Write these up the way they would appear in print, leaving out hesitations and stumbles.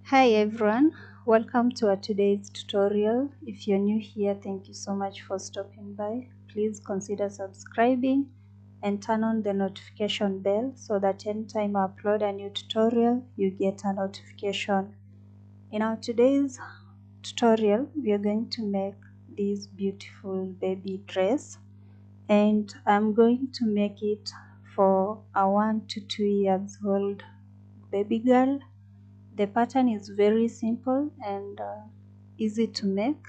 Hi everyone, welcome to our today's tutorial. If you're new here, thank you so much for stopping by. Please consider subscribing and turn on the notification bell so that anytime I upload a new tutorial, you get a notification. In our today's tutorial, we are going to make this beautiful baby dress, and I'm going to make it for a 1 to 2 years old baby girl. The pattern is very simple and easy to make.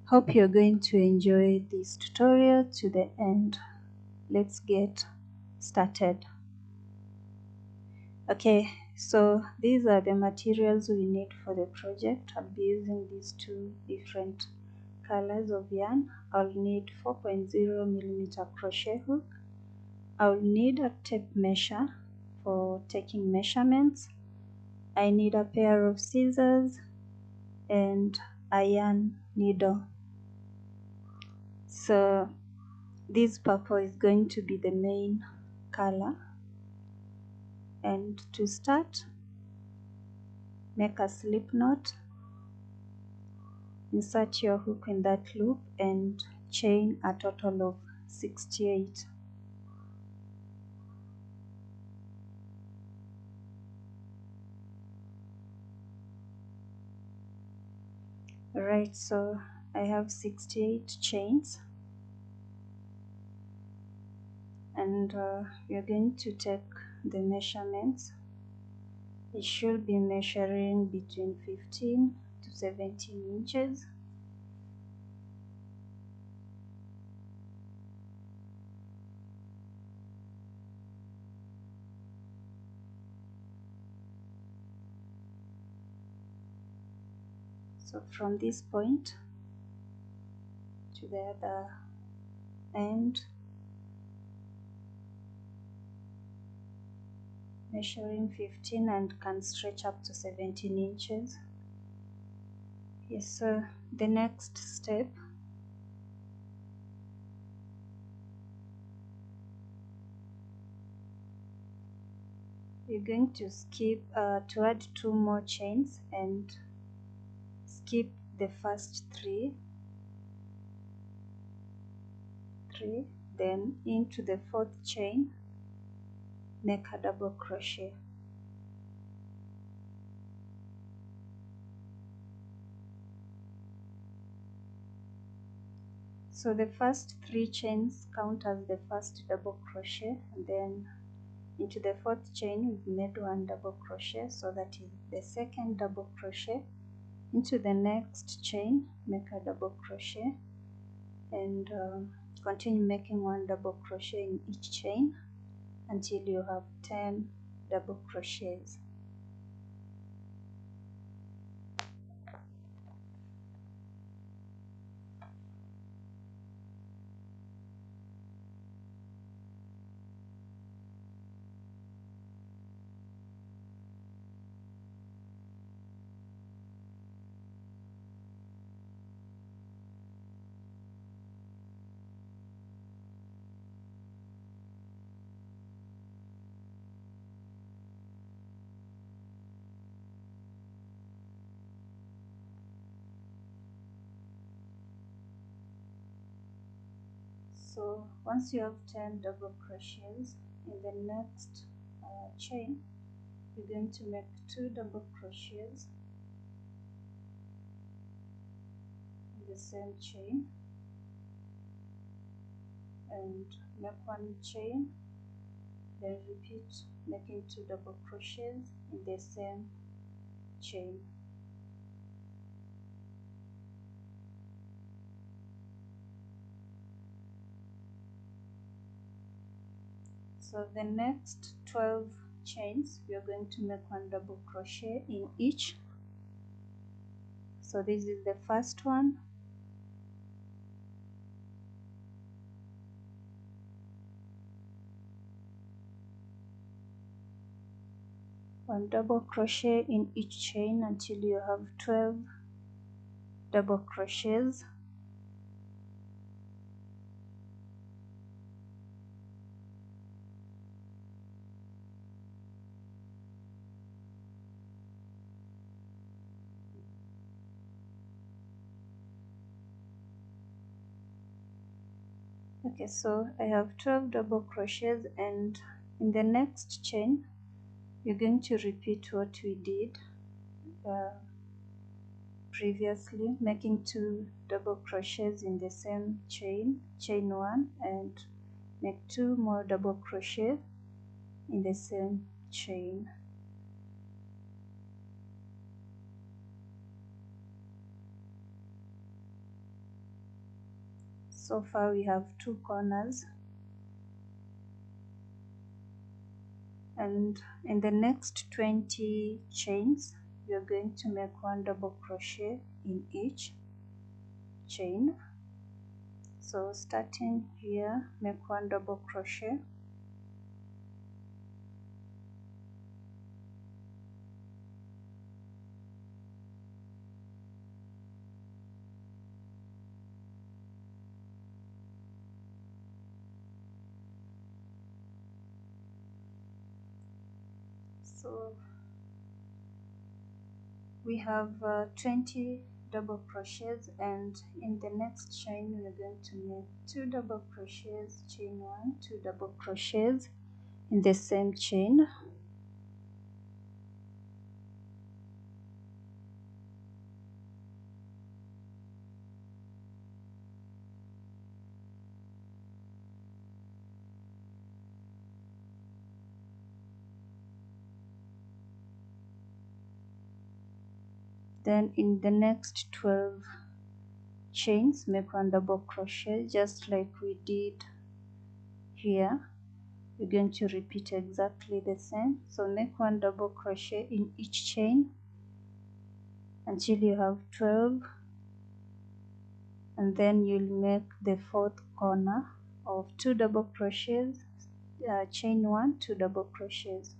Hope you're going to enjoy this tutorial to the end. Let's get started. Okay, so these are the materials we need for the project. I'll be using these two different colors of yarn. I'll need 4.0mm crochet hook. I'll need a tape measure for taking measurements. I need a pair of scissors and a yarn needle. So this purple is going to be the main color, and to start, make a slip knot, insert your hook in that loop and chain a total of 68. Alright, so I have 68 chains, and we're going to take the measurements. It should be measuring between 15 to 17 inches. So from this point to the other end, measuring 15 and can stretch up to 17 inches. Yes, so the next step, you're going to skip to add 2 more chains and skip the first three, then into the 4th chain, make a double crochet. So the first 3 chains count as the first double crochet, and then into the 4th chain we've made 1 double crochet, so that is the 2nd double crochet. Into the next chain, make a double crochet, and continue making 1 double crochet in each chain until you have 10 double crochets. So once you have 10 double crochets, in the next chain you're going to make 2 double crochets in the same chain, and make 1 chain, then repeat making 2 double crochets in the same chain. So the next 12 chains we are going to make 1 double crochet in each. So this is the first one, one double crochet in each chain until you have 12 double crochets. Okay, so I have 12 double crochets, and in the next chain you're going to repeat what we did previously, making 2 double crochets in the same chain, chain 1, and make 2 more double crochet in the same chain. So far we have 2 corners, and in the next 20 chains we are going to make 1 double crochet in each chain. So starting here, make 1 double crochet, so we have 20 double crochets, and in the next chain we're going to make 2 double crochets, chain 1, 2 double crochets in the same chain. Then in the next 12 chains make 1 double crochet, just like we did here. You're going to repeat exactly the same. So make 1 double crochet in each chain until you have 12, and then you'll make the 4th corner of 2 double crochets, chain 1, 2 double crochets.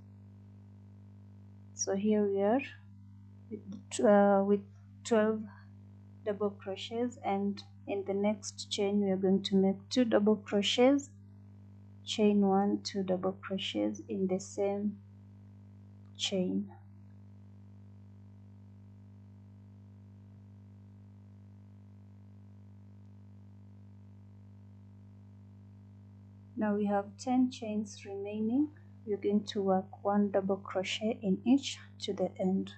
So here we are with 12 double crochets, and in the next chain we are going to make 2 double crochets, chain 1, 2 double crochets in the same chain. Now we have 10 chains remaining. We're going to work 1 double crochet in each to the end.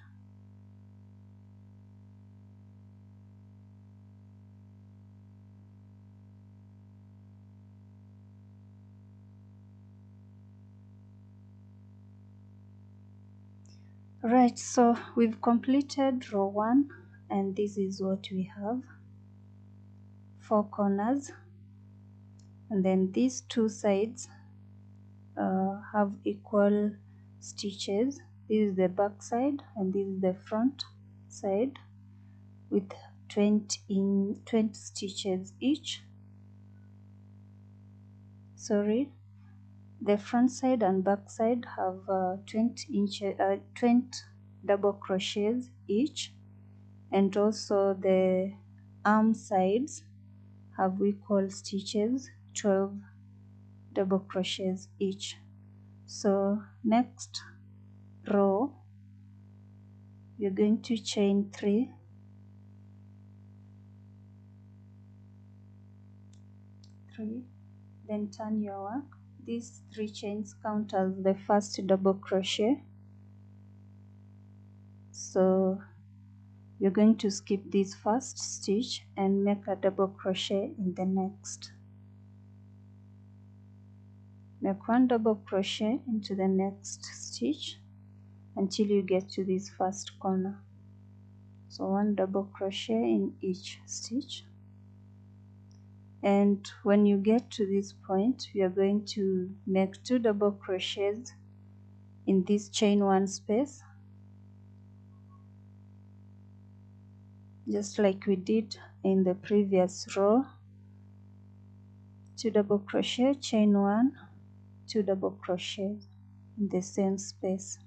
Right, so we've completed row 1, and this is what we have: 4 corners, and then these 2 sides have equal stitches. This is the back side and this is the front side, with 20 stitches each. The front side and back side have 20 double crochets each, and also the arm sides have equal stitches, 12 double crochets each. So next row you're going to chain 3, then turn your work. These 3 chains count as the first double crochet, so you're going to skip this first stitch and make a double crochet in the next. Make 1 double crochet into the next stitch until you get to this first corner. So 1 double crochet in each stitch, and when you get to this point we are going to make 2 double crochets in this chain 1 space, just like we did in the previous row. 2 double crochet, chain 1, 2 double crochets in the same space.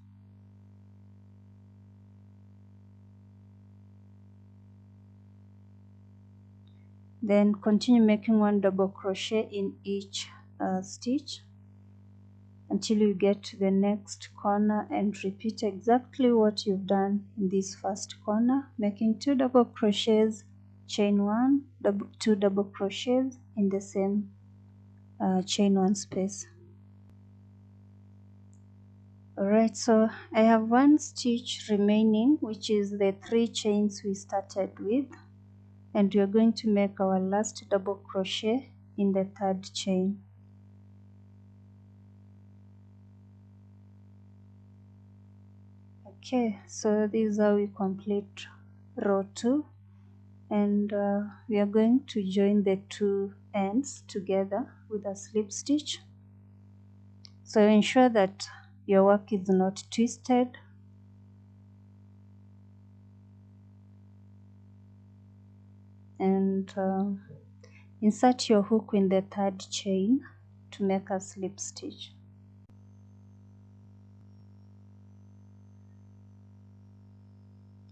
Then continue making 1 double crochet in each stitch until you get to the next corner, and repeat exactly what you've done in this first corner, making 2 double crochets, chain 1, 2 double crochets in the same chain one space. Alright, so I have one stitch remaining, which is the 3 chains we started with, and we are going to make our last double crochet in the 3rd chain. Okay, so this is how we complete row 2, and we are going to join the 2 ends together with a slip stitch. So ensure that your work is not twisted. And insert your hook in the 3rd chain to make a slip stitch.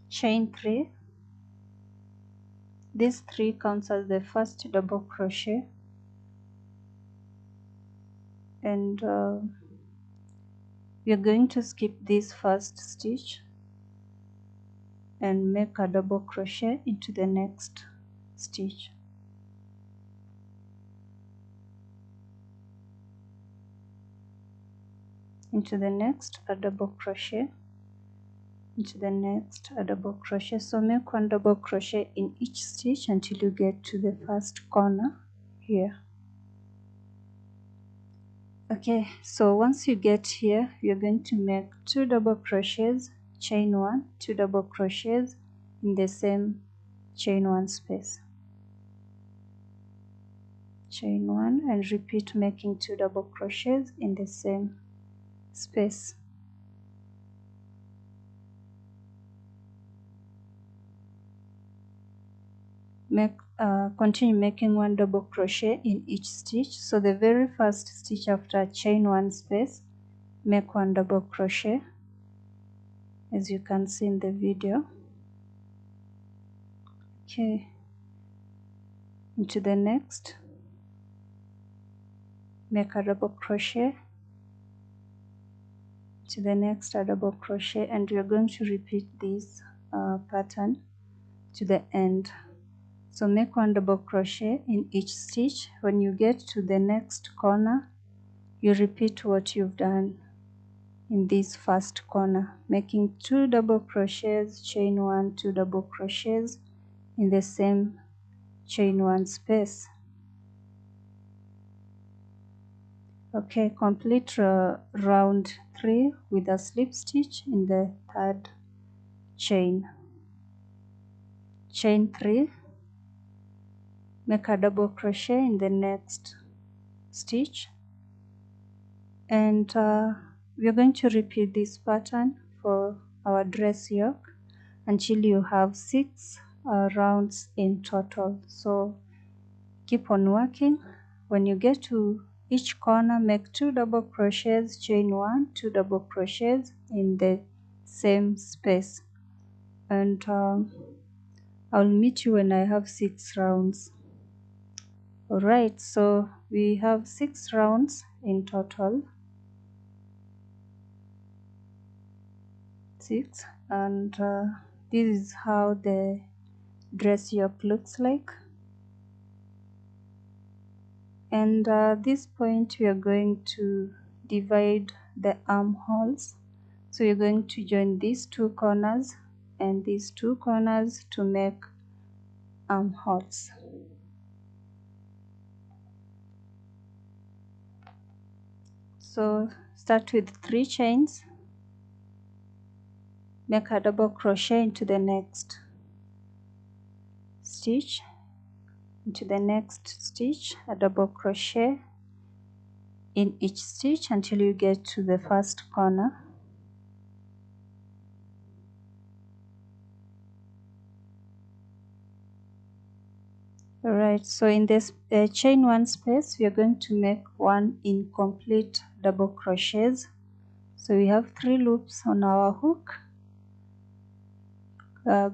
Chain 3. This 3 counts as the first double crochet, and we are going to skip this first stitch and make a double crochet into the next stitch. Into the next, a double crochet. Into the next, a double crochet. So make 1 double crochet in each stitch until you get to the first corner here. Okay, so once you get here, you're going to make 2 double crochets, chain 1, 2 double crochets in the same chain 1 space. Chain 1 and repeat making 2 double crochets in the same space. Continue making 1 double crochet in each stitch. So the very first stitch after chain 1 space, make 1 double crochet, as you can see in the video. Okay, into the next, make a double crochet, to the next a double crochet, and we are going to repeat this pattern to the end. So make 1 double crochet in each stitch. When you get to the next corner, you repeat what you've done in this first corner, making 2 double crochets, chain 1, 2 double crochets in the same chain 1 space. Okay, complete round 3 with a slip stitch in the 3rd chain. Chain 3, make a double crochet in the next stitch, and we are going to repeat this pattern for our dress yoke until you have 6 rounds in total. So keep on working. When you get to each corner, make 2 double crochets, chain 1, 2 double crochets in the same space, and I'll meet you when I have 6 rounds. Alright, so we have 6 rounds in total. 6, and this is how the dress yoke looks like. And at this point we are going to divide the armholes. So you're going to join these 2 corners and these 2 corners to make armholes. So start with 3 chains, make a double crochet into the next stitch, into the next stitch, a double crochet in each stitch until you get to the first corner. Alright, so in this chain 1 space, we are going to make 1 incomplete double crochets. So we have 3 loops on our hook.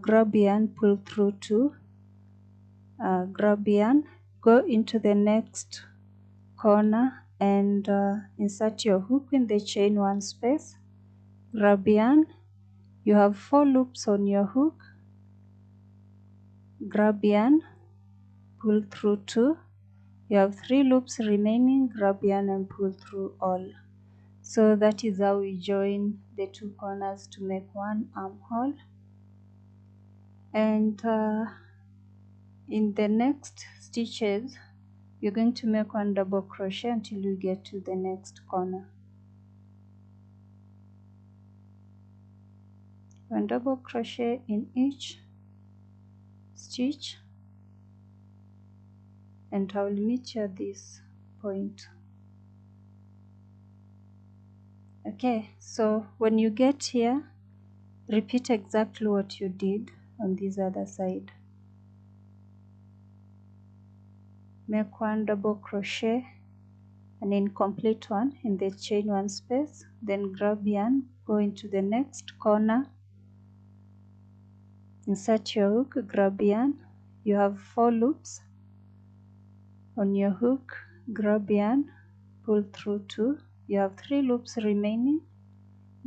Grab yarn, pull through 2, grab yarn, go into the next corner and insert your hook in the chain 1 space, grab yarn. You have 4 loops on your hook, grab yarn, pull through 2, You have 3 loops remaining, grab yarn and pull through all. So that is how we join the 2 corners to make 1 armhole. And in the next stitches, you're going to make 1 double crochet until you get to the next corner. 1 double crochet in each stitch, and I will meet you at this point. Okay, so when you get here, repeat exactly what you did on this other side. Make 1 double crochet, an incomplete one in the chain 1 space, then grab yarn, go into the next corner, insert your hook, grab yarn. You have 4 loops on your hook, grab yarn, pull through 2. You have 3 loops remaining,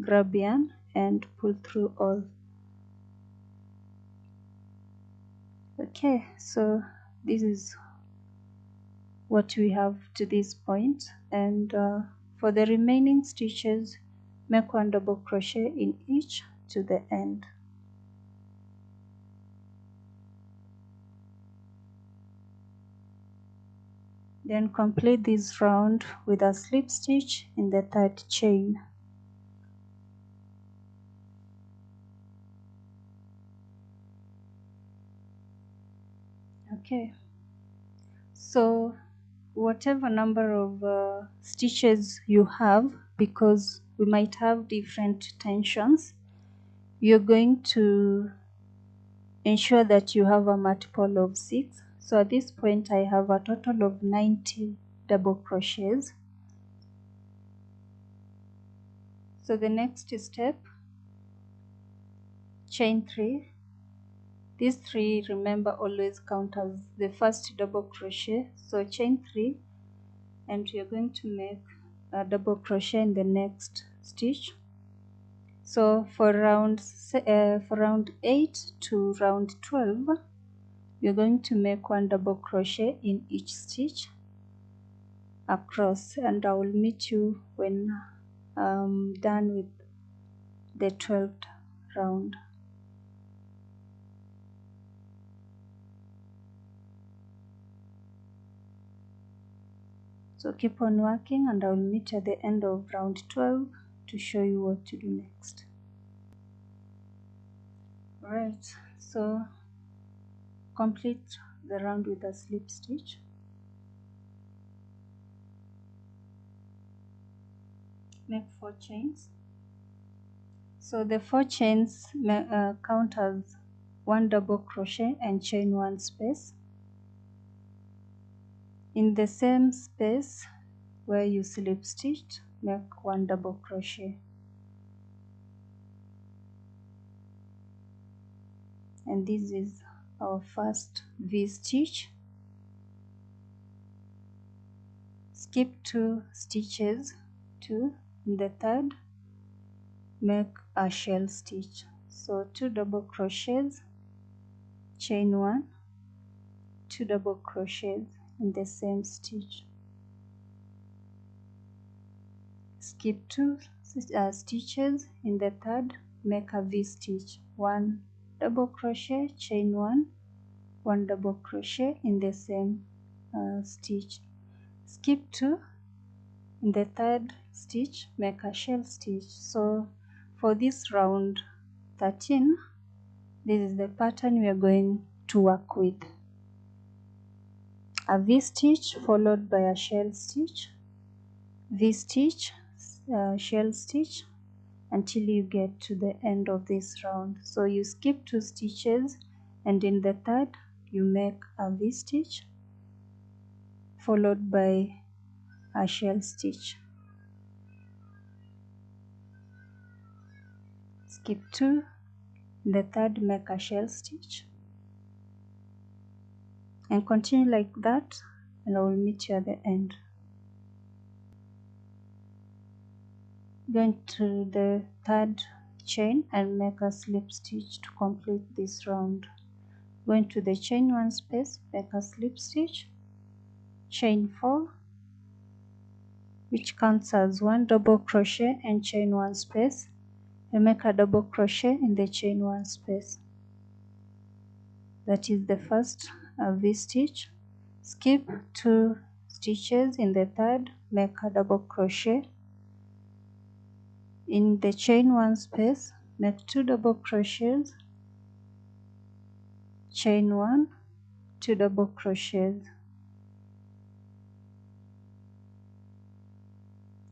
grab yarn and pull through all. Okay, so this is what we have to this point, and for the remaining stitches, make 1 double crochet in each to the end. Then complete this round with a slip stitch in the 3rd chain. Okay, so whatever number of stitches you have, because we might have different tensions, you're going to ensure that you have a multiple of 6. So at this point I have a total of 90 double crochets. So the next step, chain 3. These 3, remember, always count as the first double crochet. So chain 3, and you're going to make a double crochet in the next stitch. So for round 8 to round 12, you're going to make 1 double crochet in each stitch across, and I will meet you when I'm done with the 12th round. So keep on working, and I will meet you at the end of round 12 to show you what to do next. Alright, so complete the round with a slip stitch. Make 4 chains. So the 4 chains count as 1 double crochet and chain 1 space. In the same space where you slip stitched, make 1 double crochet. And this is our first V stitch. Skip 2 stitches, 2 in the 3rd, make a shell stitch. So 2 double crochets, chain 1, 2 double crochets in the same stitch. Skip 2 stitches in the 3rd, make a V stitch, 1 double crochet, chain 1, 1 double crochet in the same stitch. Skip 2 in the 3rd stitch, make a shell stitch. So for this round 13, this is the pattern we are going to work with: a V stitch followed by a shell stitch, V stitch, shell stitch, until you get to the end of this round. So you skip 2 stitches, and in the 3rd you make a V stitch followed by a shell stitch. Skip 2, in the 3rd make a shell stitch, and continue like that, and I will meet you at the end. Go into the 3rd chain and make a slip stitch to complete this round. Go into the chain 1 space, make a slip stitch, chain 4, which counts as 1 double crochet and chain 1 space, and make a double crochet in the chain 1 space. That is the first V-stitch. Skip 2 stitches in the third, make a double crochet in the chain 1 space, make 2 double crochets, chain 1, 2 double crochets.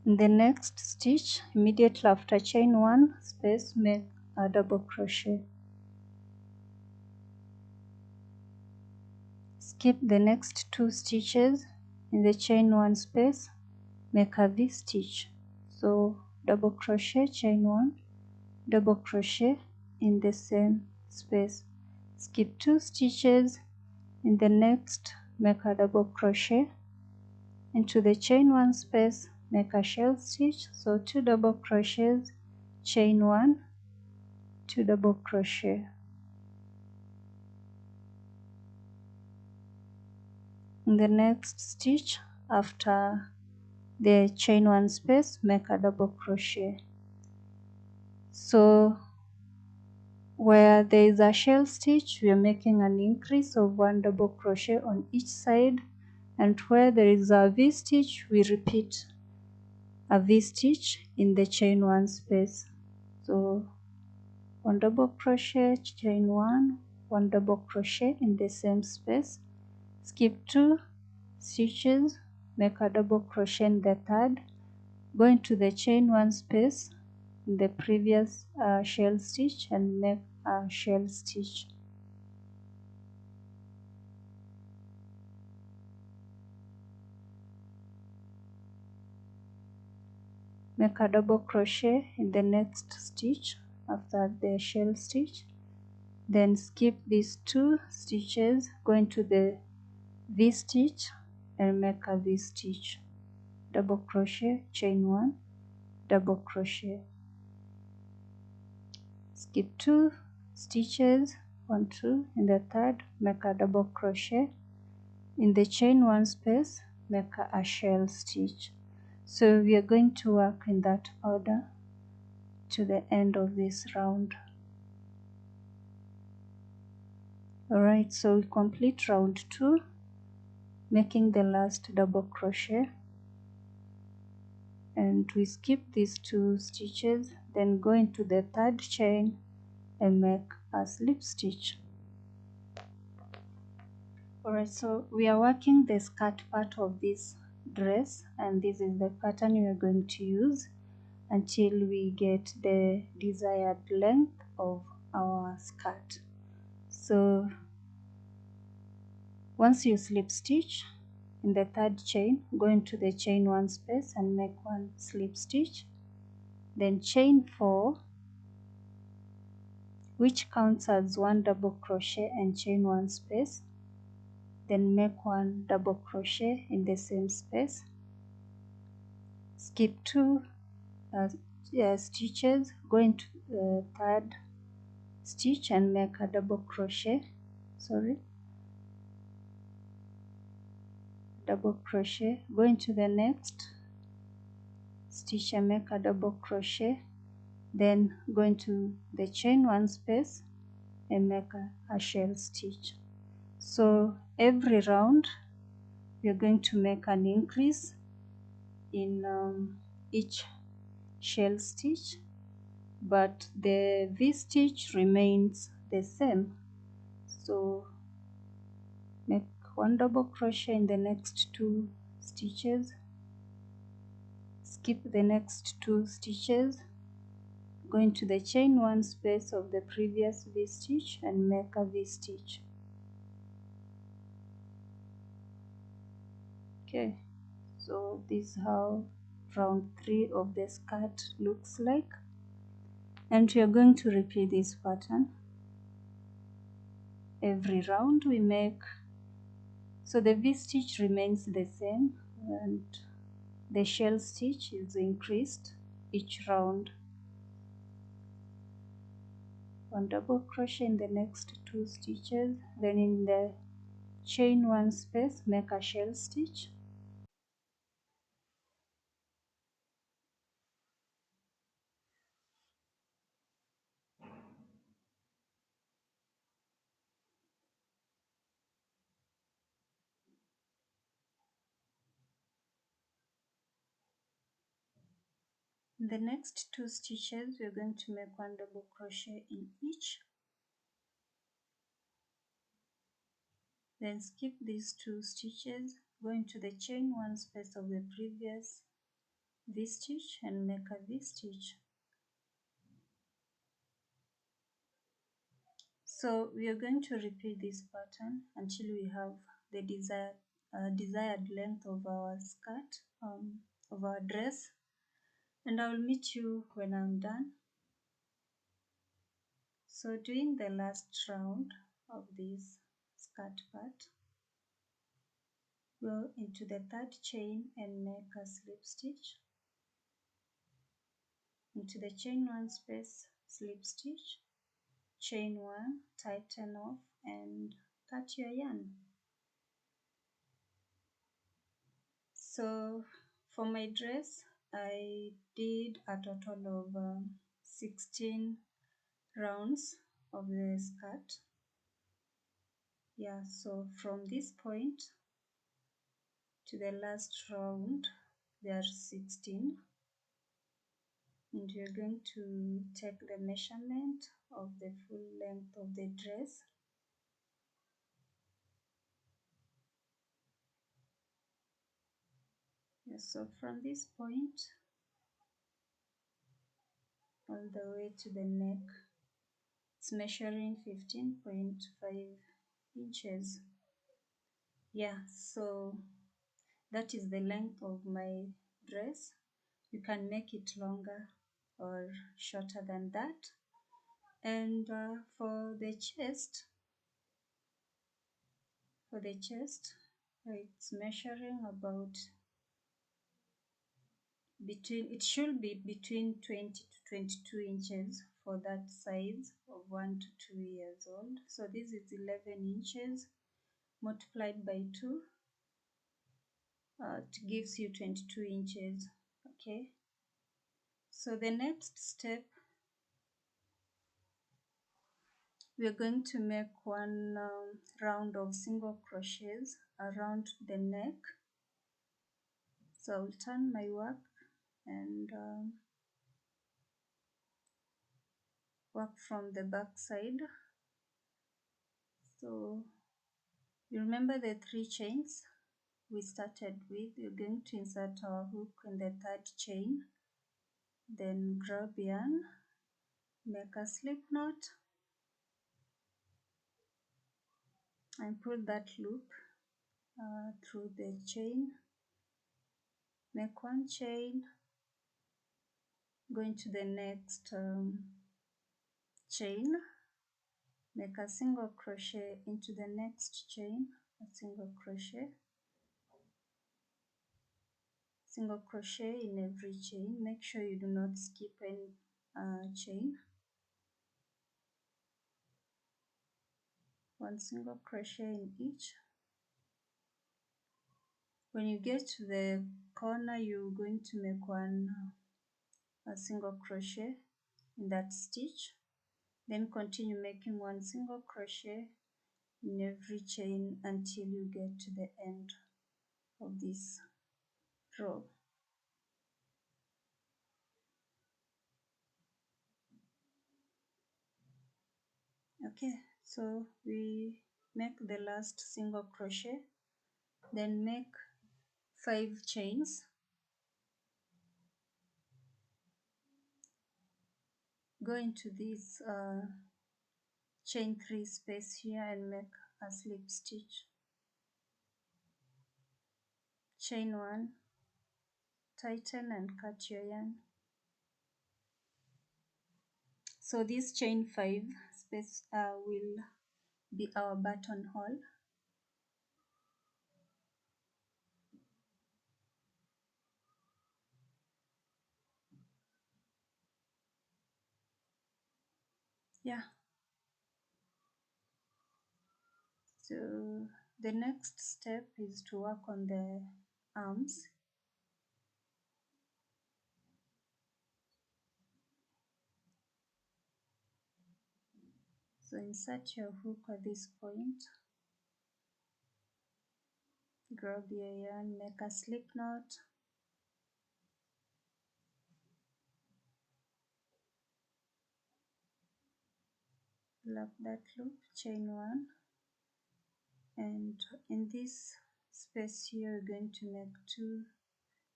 In the next stitch, immediately after chain 1 space, make a double crochet. Skip the next 2 stitches in the chain 1 space, make a V-stitch. So double crochet, chain 1, double crochet in the same space. Skip 2 stitches in the next, make a double crochet into the chain 1 space, make a shell stitch. So 2 double crochets, chain 1, 2 double crochet. In the next stitch after the chain 1 space, make a double crochet. So where there is a shell stitch, we are making an increase of 1 double crochet on each side, and where there is a V-stitch, we repeat a V-stitch in the chain 1 space. So 1 double crochet, chain 1, 1 double crochet in the same space. Skip 2 stitches, make a double crochet in the third, go into the chain 1 space in the previous shell stitch and make a shell stitch. Make a double crochet in the next stitch after the shell stitch, then skip these 2 stitches, go into the V-stitch and make a V-stitch. Double crochet, chain 1, double crochet. Skip 2 stitches, 1, 2 in the third, make a double crochet in the chain 1 space, make a shell stitch. So we are going to work in that order to the end of this round. Alright, so we complete round 2, making the last double crochet, and we skip these 2 stitches, then go into the third chain and make a slip stitch. Alright, so we are working the skirt part of this dress, and this is the pattern we are going to use until we get the desired length of our skirt. So once you slip stitch in the third chain, go into the chain 1 space and make 1 slip stitch, then chain 4, which counts as 1 double crochet and chain 1 space, then make 1 double crochet in the same space. Skip 2 stitches, go into the third stitch and make a double crochet, double crochet, go into the next stitch and make a double crochet, then go into the chain 1 space and make a shell stitch. So every round we are going to make an increase in each shell stitch, but the V-stitch remains the same. So make 1 double crochet in the next 2 stitches, skip the next 2 stitches, go into the chain 1 space of the previous V-stitch and make a V-stitch. Okay, so this is how round 3 of the skirt looks like, and we are going to repeat this pattern every round we make. So the V-stitch remains the same and the shell stitch is increased each round. 1 double crochet in the next 2 stitches, then in the chain one space, make a shell stitch. The next two stitches we're going to make one double crochet in each, then skip these two stitches, go into the chain one space of the previous V-stitch and make a V-stitch. So we are going to repeat this pattern until we have the desired length of our skirt, of our dress, and I will meet you when I'm done. So doing the last round of this skirt part, go into the third chain and make a slip stitch, into the chain one space, slip stitch, chain one, tighten off and cut your yarn. So for my dress I did a total of 16 rounds of the skirt. Yeah, so from this point to the last round there are 16, and you're going to take the measurement of the full length of the dress. Yeah, so from this point all the way to the neck, it's measuring 15.5 inches. Yeah, so that is the length of my dress. You can make it longer or shorter than that. And for the chest, it's measuring about it should be between 20 to 22 inches for that size of 1 to 2 years old. So this is 11 inches multiplied by 2, it gives you 22 inches. Okay, so the next step, we are going to make one round of single crochets around the neck. So I'll turn my work and work from the back side. So you remember the 3 chains we started with. We're going to insert our hook in the third chain, then grab yarn, make a slip knot and pull that loop through the chain, make one chain, go into the next chain, make a single crochet into the next chain, a single crochet in every chain. Make sure you do not skip any chain. One single crochet in each. When you get to the corner, you're going to make a single crochet in that stitch, then continue making one single crochet in every chain until you get to the end of this row. Okay, so we make the last single crochet, then make 5 chains, go into this chain 3 space here and make a slip stitch, chain 1, tighten and cut your yarn. So this chain 5 space will be our buttonhole. Yeah, so The next step is to work on the arms. So insert your hook at this point, grab your yarn, make a slip knot, pull up that loop, chain one, and in this space here we're going to make 2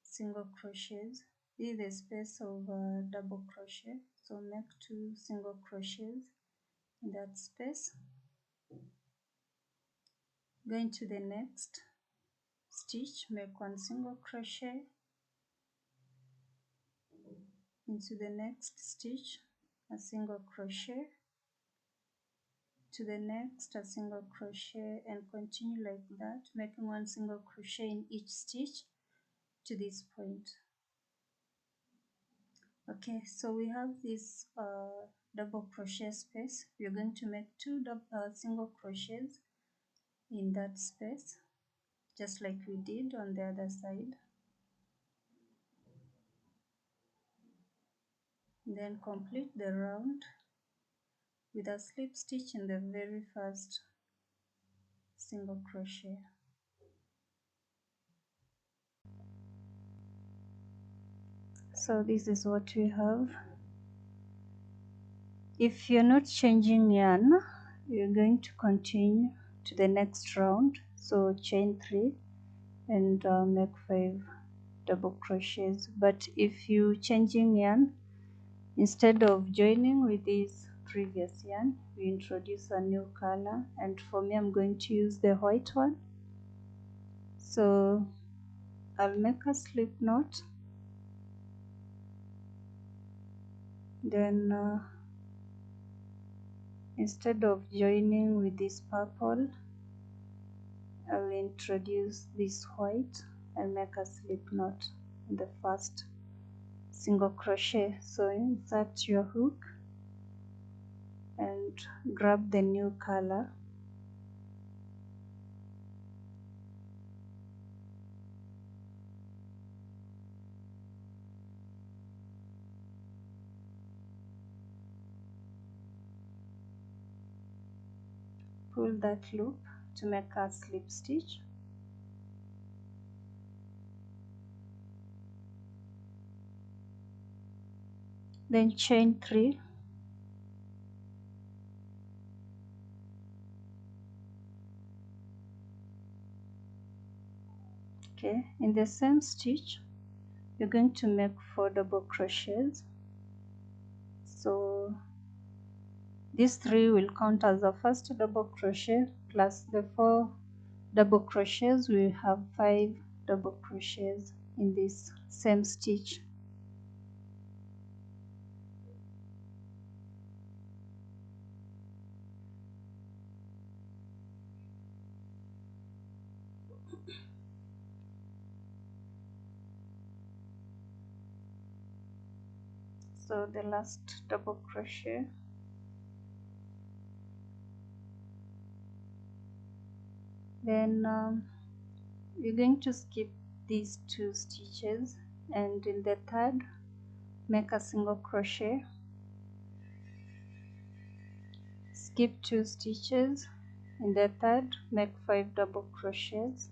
single crochets. This is the space of double crochet, so make 2 single crochets in that space. Go into the next stitch, make 1 single crochet, into the next stitch a single crochet, to the next a single crochet, and continue like that, making 1 single crochet in each stitch to this point. Okay, so we have this double crochet space. We're going to make 2 single crochets in that space, just like we did on the other side. Then complete the round with a slip stitch in the very first single crochet. So this is what we have. If you're not changing yarn, you're going to continue to the next round, so chain 3 and make 5 double crochets. But if you changing yarn, instead of joining with this previous yarn, we introduce a new color, and for me I'm going to use the white one. So I'll make a slip knot, then instead of joining with this purple, I'll introduce this white and make a slip knot in the first single crochet. So insert your hook and grab the new color, pull that loop to make a slip stitch, then chain 3, okay. In the same stitch you're going to make 4 double crochets, so these 3 will count as the first double crochet, plus the 4 double crochets. We have 5 double crochets in this same stitch. So the last double crochet, then you're going to skip these 2 stitches, and in the third make a single crochet, skip 2 stitches, in the third make 5 double crochets,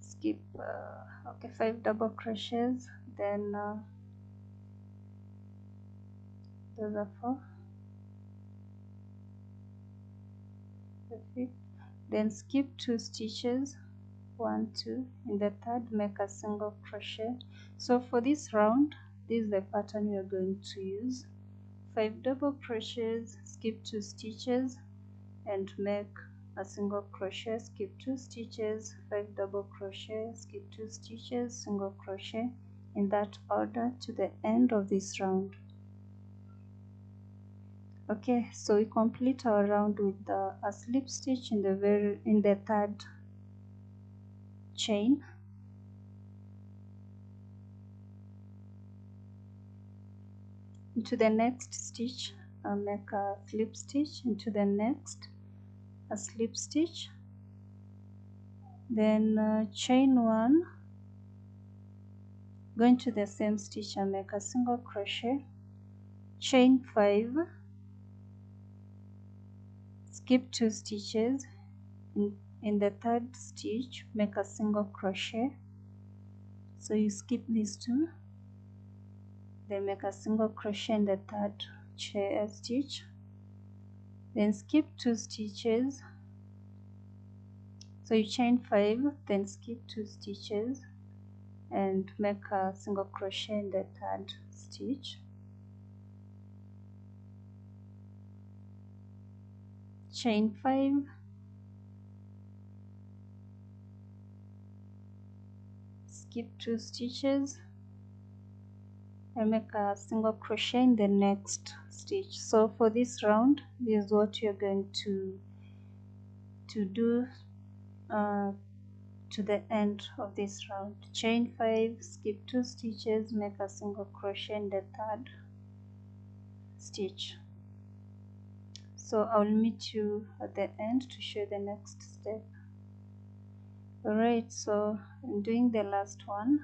skip 5 double crochets, then those are 4, the 5th, then skip 2 stitches, 1 2, in the third make a single crochet. So for this round, this is the pattern we are going to use: 5 double crochets, skip 2 stitches, and make a single crochet, skip 2 stitches, 5 double crochet, skip 2 stitches, single crochet, in that order to the end of this round. Okay, so we complete our round with a slip stitch in the third chain, . Into the next stitch, I'll make a slip stitch. Into the next, a slip stitch, then chain 1, go into the same stitch and make a single crochet, chain 5, skip 2 stitches. In the third stitch, make a single crochet. So you skip these 2, then make a single crochet in the third stitch, then skip 2 stitches. So you chain 5, then skip 2 stitches and make a single crochet in the third stitch, chain 5, skip 2 stitches and make a single crochet in the next stitch. So for this round, this is what you're going to do to the end of this round. Chain 5, skip 2 stitches, make a single crochet in the third stitch. So I'll meet you at the end to show the next step. Alright, so I'm doing the last one.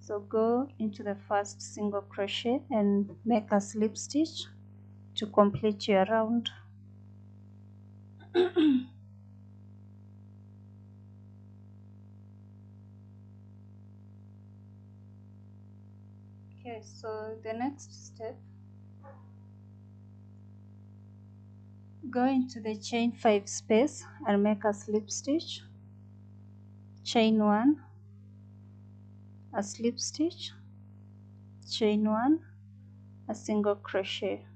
So go into the first single crochet and make a slip stitch to complete your round. Okay, so the next step, go into the chain 5 space and make a slip stitch, chain 1, a slip stitch, chain 1, a single crochet,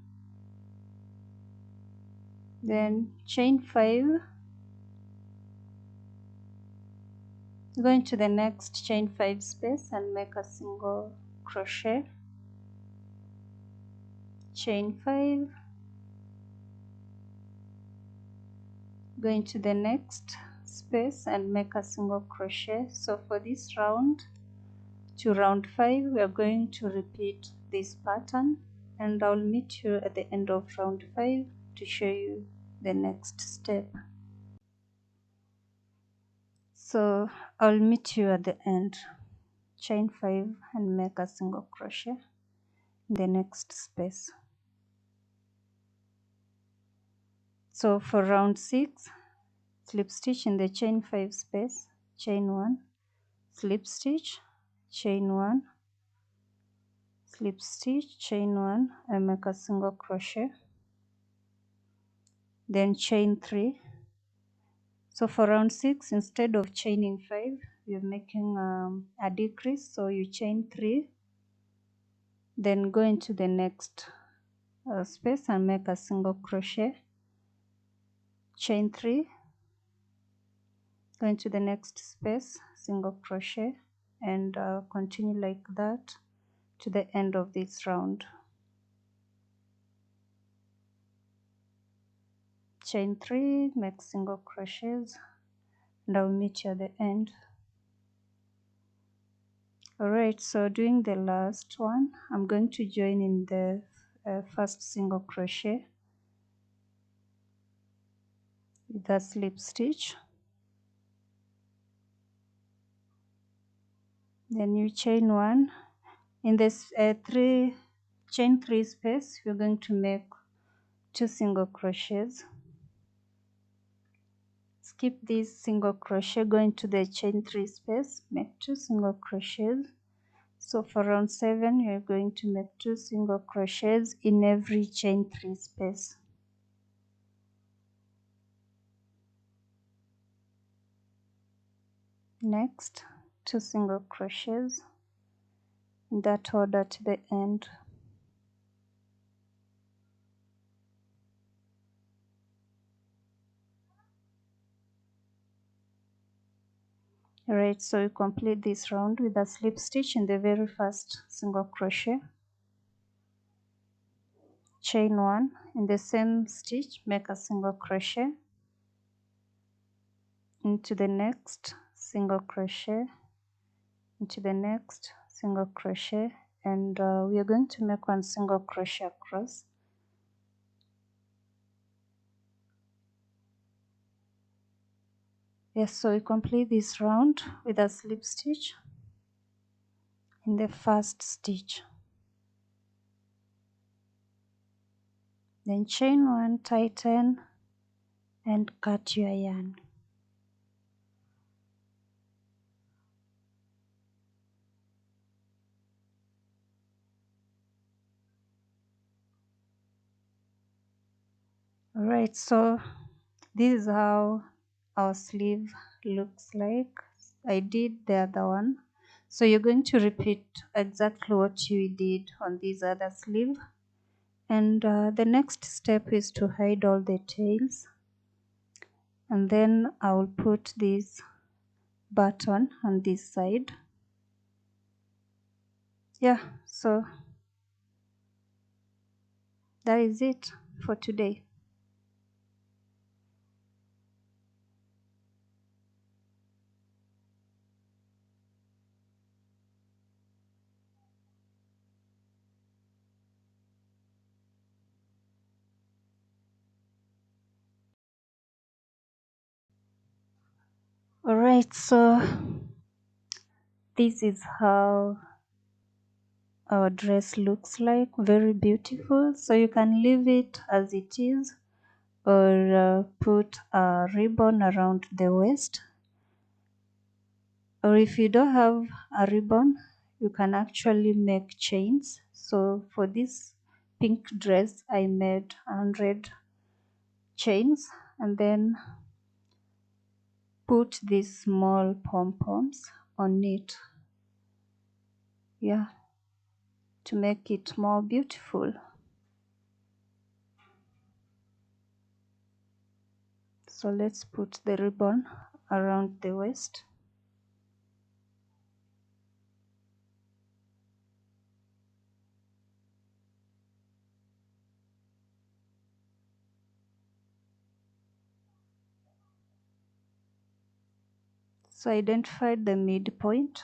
then chain 5, go into the next chain 5 space and make a single crochet, chain 5, go into the next space and make a single crochet. So for this round, to round 5, we are going to repeat this pattern, and I'll meet you at the end of round 5 to show you the next step. So I'll meet you at the end. Chain 5 and make a single crochet in the next space. So for round 6, slip stitch in the chain 5 space, chain 1, slip stitch, chain 1, slip stitch, chain 1, and make a single crochet, then chain 3. So for round 6, instead of chaining 5, you're making a decrease. So you chain 3, then go into the next space and make a single crochet, chain 3, go into the next space, single crochet, and continue like that to the end of this round. Chain 3, make single crochets, and I'll meet you at the end. Alright, so doing the last one, I'm going to join in the first single crochet with a slip stitch, then you chain 1. In this chain 3 space, we're going to make 2 single crochets. Skip this single crochet, go into the chain 3 space, make 2 single crochets. So for round 7, you're going to make 2 single crochets in every chain 3 space. Next, 2 single crochets in that order to the end. Alright, so you complete this round with a slip stitch in the very first single crochet, chain 1, in the same stitch make a single crochet, into the next single crochet, into the next single crochet, and we are going to make one single crochet across. Yes, so we complete this round with a slip stitch in the first stitch, then chain 1, tighten and cut your yarn. Alright, so this is how our sleeve looks like. I did the other one, so you're going to repeat exactly what you did on this other sleeve, and the next step is to hide all the tails, and then I will put this button on this side. Yeah, so that is it for today. Alright, so this is how our dress looks like. Very beautiful. So you can leave it as it is, or put a ribbon around the waist, or if you don't have a ribbon, you can actually make chains. So for this pink dress I made 100 chains, and then put these small pom-poms on it, yeah, to make it more beautiful. So let's put the ribbon around the waist. So identify the midpoint.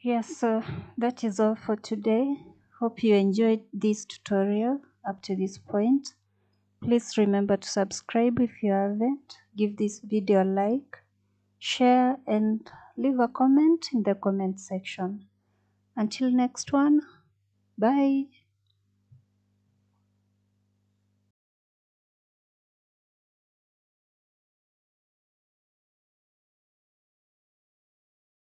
Yes, so that is all for today. Hope you enjoyed this tutorial up to this point. Please remember to subscribe if you haven't. Give this video a like, share, and leave a comment in the comment section. Until next one, bye.